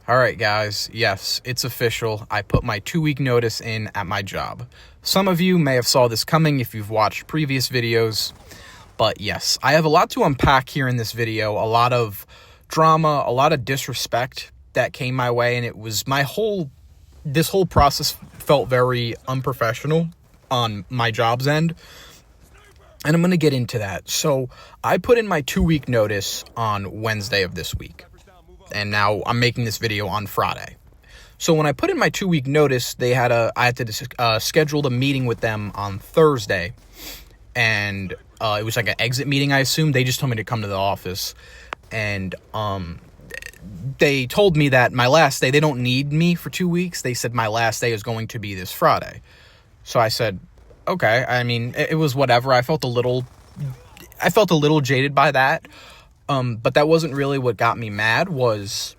All right, guys. Yes, it's official. I put my 2-week notice in at my job. Some of you may have saw this coming if you've watched previous videos, but yes, I have a lot to unpack here in this video. A lot of drama, a lot of disrespect that came my way, and it was this whole process felt very unprofessional on my job's end. And I'm going to get into that. So I put in my 2-week notice on Wednesday of this week. And now I'm making this video on Friday. So when I put in my 2-week notice, I had to schedule a meeting with them on Thursday. And it was like an exit meeting, I assume. They just told me to come to the office. And they told me that my last day, they don't need me for 2 weeks. They said my last day is going to be this Friday. So I said, okay. I mean, it was whatever. I felt a little jaded by that. But that wasn't really what got me mad. Was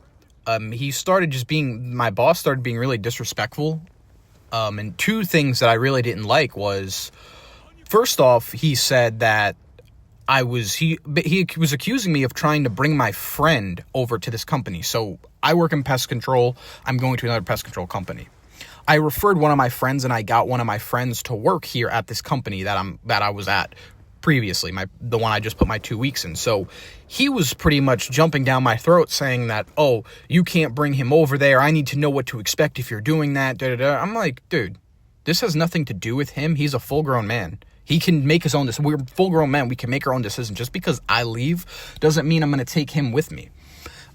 my boss started being really disrespectful. And two things that I really didn't like was, first off, he said that he was accusing me of trying to bring my friend over to this company. So I work in pest control. I'm going to another pest control company. I referred one of my friends, and I got one of my friends to work here at this company that I was at previously, the one I just put my 2 weeks in. So he was pretty much jumping down my throat saying that, oh, you can't bring him over there. I need to know what to expect if you're doing that. Da, da, da. I'm like, dude, this has nothing to do with him. He's a full-grown man. He can make his own decision. We're full-grown men. We can make our own decision. Just because I leave doesn't mean I'm going to take him with me.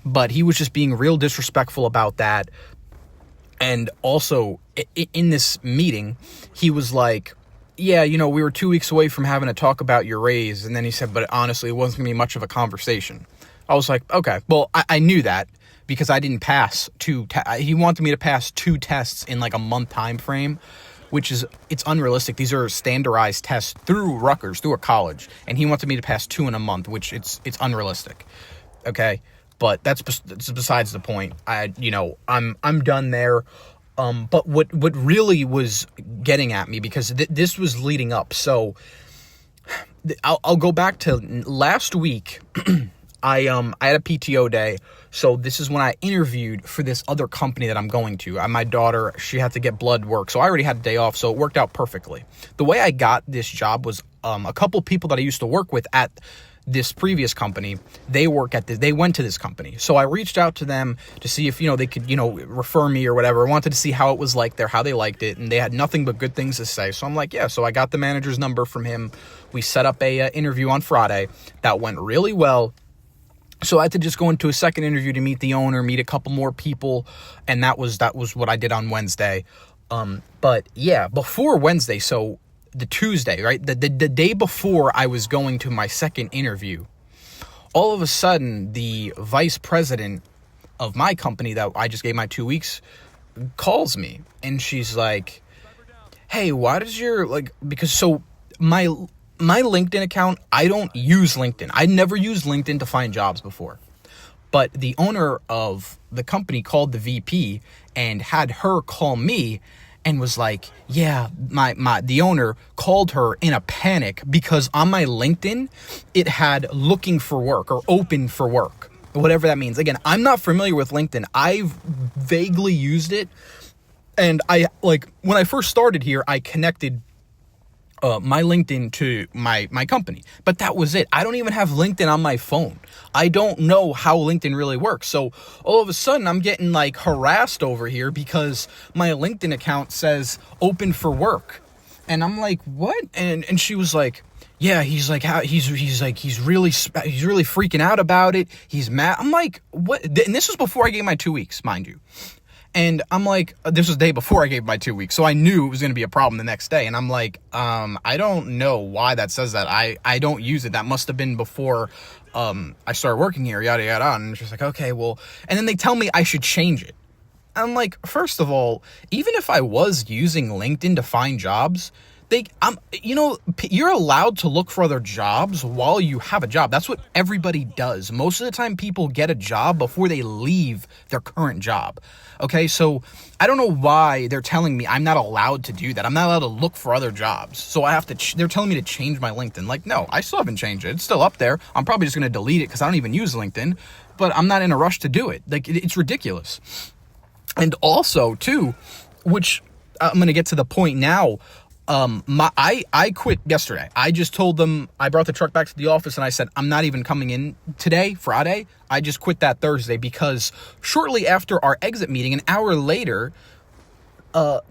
But he was just being real disrespectful about that. And also, in this meeting, he was like, yeah, we were 2 weeks away from having to talk about your raise. And then he said, but honestly, it wasn't going to be much of a conversation. I was like, okay, well, I knew that because I didn't pass he wanted me to pass 2 tests in like a month time frame, it's unrealistic. These are standardized tests through Rutgers, through a college. And he wanted me to pass 2 in a month, which it's unrealistic. Okay. But that's besides the point. I'm done there. But what really was getting at me, because this was leading up. So I'll go back to last week. I had a PTO day. So this is when I interviewed for this other company that I'm going to. My daughter, she had to get blood work. So I already had a day off. So it worked out perfectly. The way I got this job was a couple people that I used to work with at this previous company, they went to this company. So I reached out to them to see if, they could, refer me or whatever. I wanted to see how it was like there, how they liked it. And they had nothing but good things to say. So I'm like, yeah. So I got the manager's number from him. We set up a interview on Friday that went really well. So I had to just go into a second interview to meet the owner, meet a couple more people. And that was what I did on Wednesday. But yeah, before Wednesday, so the Tuesday, right? The day before I was going to my second interview, all of a sudden, the vice president of my company that I just gave my 2 weeks calls me, and she's like, hey, why does my LinkedIn account, I don't use LinkedIn. I never used LinkedIn to find jobs before. But the owner of the company called the VP and had her call me and was like, yeah, the owner called her in a panic because on my LinkedIn, it had looking for work or open for work, whatever that means. Again, I'm not familiar with LinkedIn. I've vaguely used it. And when I first started here, I connected my LinkedIn to my company, but that was it. I don't even have LinkedIn on my phone. I don't know how LinkedIn really works. So all of a sudden I'm getting harassed over here because my LinkedIn account says open for work. And I'm like, what? And she was like, yeah, he's really freaking out about it. He's mad. I'm like, what? And this was before I gave my 2 weeks, mind you. And I'm like, this was the day before I gave my 2 weeks. So I knew it was going to be a problem the next day. And I'm like, I don't know why that says that. I don't use it. That must have been before I started working here, yada, yada. And she's like, okay, well. And then they tell me I should change it. I'm like, first of all, even if I was using LinkedIn to find jobs, you're allowed to look for other jobs while you have a job. That's what everybody does. Most of the time, people get a job before they leave their current job. Okay, so I don't know why they're telling me I'm not allowed to do that. I'm not allowed to look for other jobs. So I have to, they're telling me to change my LinkedIn. Like, no, I still haven't changed it. It's still up there. I'm probably just going to delete it because I don't even use LinkedIn. but I'm not in a rush to do it. Like, it's ridiculous. And also, too, which I'm going to get to the point now, I quit yesterday. I just told them, I brought the truck back to the office and I said, I'm not even coming in today, Friday. I just quit that Thursday because shortly after our exit meeting, an hour later,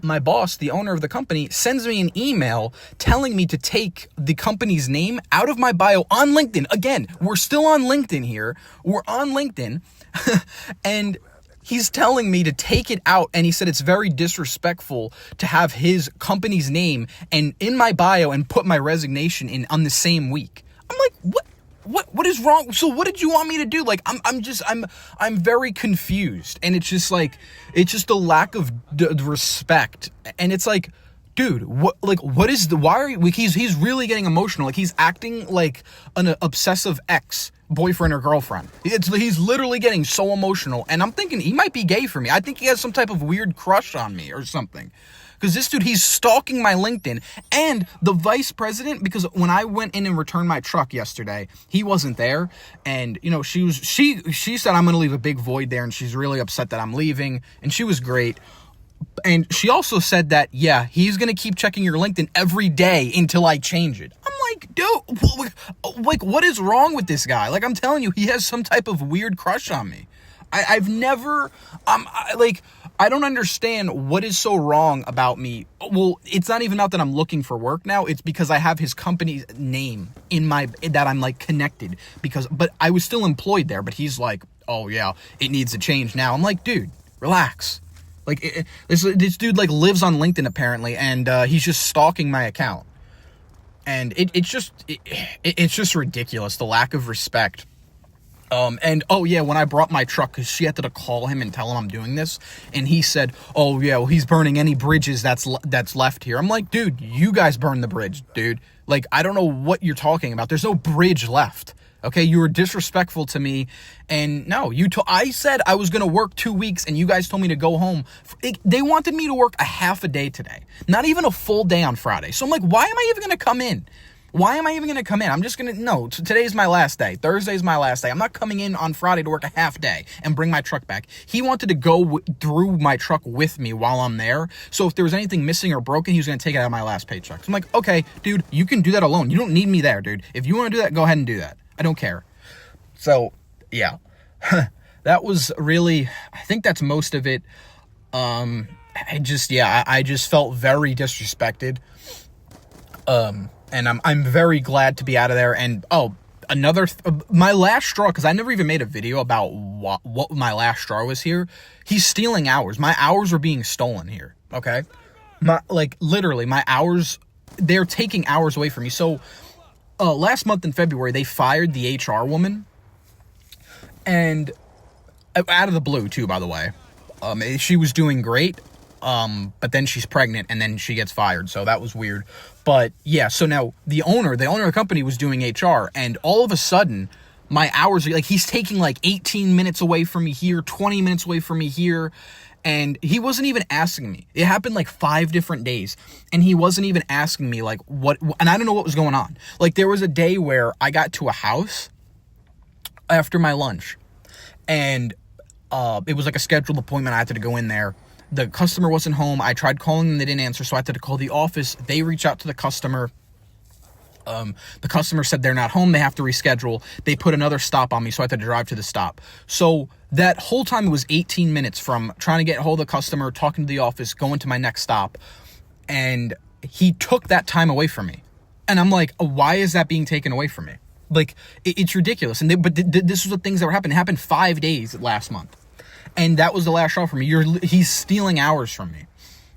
my boss, the owner of the company, sends me an email telling me to take the company's name out of my bio on LinkedIn. Again, we're still on LinkedIn here. We're on LinkedIn. And he's telling me to take it out, and he said it's very disrespectful to have his company's name and in my bio and put my resignation in on the same week. I'm like, what is wrong? So what did you want me to do? Like, I'm very confused, and it's just a lack of respect, and it's like, dude, why are you, he's really getting emotional. Like, he's acting like an obsessive ex-boyfriend or girlfriend. He's literally getting so emotional, and I'm thinking he might be gay for me. I think he has some type of weird crush on me or something. Because this dude, he's stalking my LinkedIn. And the vice president, because when I went in and returned my truck yesterday, he wasn't there. And, you know, she said, I'm going to leave a big void there, and she's really upset that I'm leaving. And she was great. And she also said that, yeah, he's going to keep checking your LinkedIn every day until I change it. I'm like, dude, like, what is wrong with this guy? Like, I'm telling you, he has some type of weird crush on me. I've never, I don't understand what is so wrong about me. Well, it's not even out that I'm looking for work now. It's because I have his company's name that I'm like connected but I was still employed there, but he's like, oh yeah, it needs to change now. I'm like, dude, relax. Like, this dude like lives on LinkedIn apparently, and he's just stalking my account. And it's just ridiculous, the lack of respect. And oh yeah, when I brought my truck, because she had to call him and tell him I'm doing this, and he said, oh yeah, well, he's burning any bridges that's left here. I'm like, dude, you guys burned the bridge, dude. Like, I don't know what you're talking about. There's no bridge left. Okay, you were disrespectful to me, and no, I said I was gonna work 2 weeks, and you guys told me to go home. They wanted me to work a half a day today, not even a full day on Friday. So I'm like, why am I even gonna come in? Why am I even going to come in? I'm just going to, no, today's my last day. Thursday's my last day. I'm not coming in on Friday to work a half day and bring my truck back. He wanted to go through my truck with me while I'm there. So if there was anything missing or broken, he was going to take it out of my last paycheck. So I'm like, okay, dude, you can do that alone. You don't need me there, dude. If you want to do that, go ahead and do that. I don't care. So, yeah. That was really, I think that's most of it. I just felt very disrespected. And I'm very glad to be out of there. And, my last straw, because I never even made a video about what my last straw was here. He's stealing hours. My hours are being stolen here, okay? Literally, my hours, they're taking hours away from me. So, last month in February, they fired the HR woman. And, out of the blue, too, by the way. She was doing great. But then she's pregnant and then she gets fired. So that was weird. But yeah, so now the owner of the company was doing HR, and all of a sudden my hours are like, he's taking like 18 minutes away from me here, 20 minutes away from me here. And he wasn't even asking me. It happened like 5 different days, and he wasn't even asking me like what, and I don't know what was going on. Like, there was a day where I got to a house after my lunch, and, it was like a scheduled appointment. I had to go in there. The customer wasn't home. I tried calling them. They didn't answer, so I had to call the office. They reach out to the customer. The customer said they're not home. They have to reschedule. They put another stop on me, so I had to drive to the stop. So that whole time, it was 18 minutes from trying to get a hold of the customer, talking to the office, going to my next stop. And he took that time away from me. And I'm like, why is that being taken away from me? Like, it's ridiculous. And this was the things that were happening. It happened 5 days last month. And that was the last straw for me. He's stealing hours from me.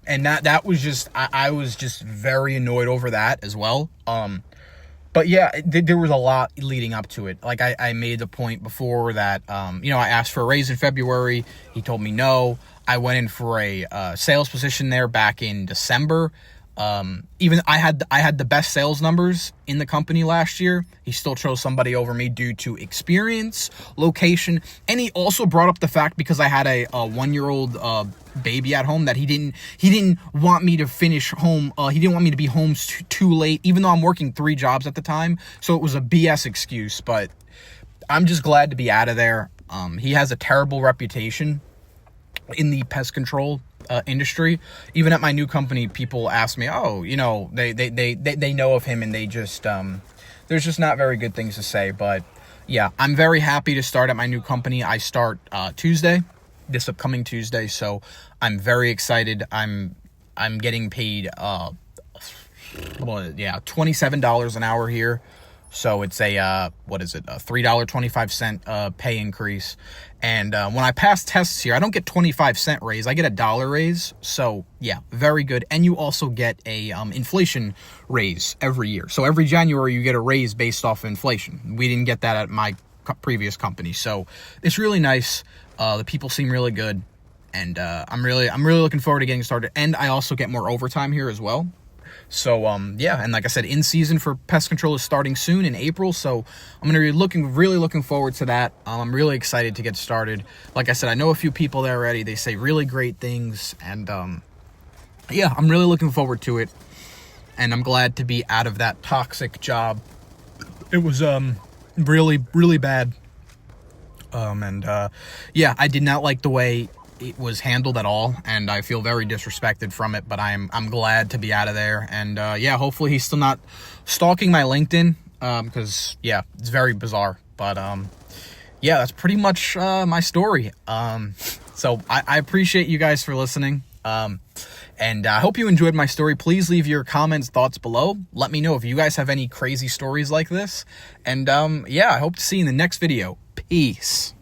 And that was just, I was just very annoyed over that as well. But yeah, there was a lot leading up to it. Like, I made the point before that, I asked for a raise in February. He told me no. I went in for a sales position there back in December. Even I had the best sales numbers in the company last year. He still chose somebody over me due to experience, location, and he also brought up the fact, because I had a 1-year-old baby at home, that he didn't want me to finish home. He didn't want me to be home too late, even though I'm working 3 jobs at the time. So it was a BS excuse, but I'm just glad to be out of there. He has a terrible reputation in the pest control industry. Even at my new company, people ask me, oh, you know, they know of him, and they just there's just not very good things to say. But yeah, I'm very happy to start at my new company. I start Tuesday, this upcoming Tuesday, so I'm very excited. I'm getting paid $27 an hour here. So it's a $3.25 pay increase. And when I pass tests here, I don't get 25-cent raise. I get a $1 raise. So yeah, very good. And you also get a inflation raise every year. So every January you get a raise based off inflation. We didn't get that at my previous company. So it's really nice. The people seem really good. And I'm really looking forward to getting started. And I also get more overtime here as well. So, yeah, and like I said, in season for pest control is starting soon in April, so I'm going to be really looking forward to that. I'm really excited to get started. Like I said, I know a few people there already. They say really great things, and, yeah, I'm really looking forward to it, and I'm glad to be out of that toxic job. It was, really bad, yeah, I did not like the way it was handled at all, and I feel very disrespected from it, but I'm glad to be out of there. And yeah, hopefully he's still not stalking my LinkedIn, because yeah, it's very bizarre. But yeah, that's pretty much my story. So I appreciate you guys for listening, and I hope you enjoyed my story. Please leave your comments, thoughts below. Let me know if you guys have any crazy stories like this, and yeah, I hope to see you in the next video. Peace.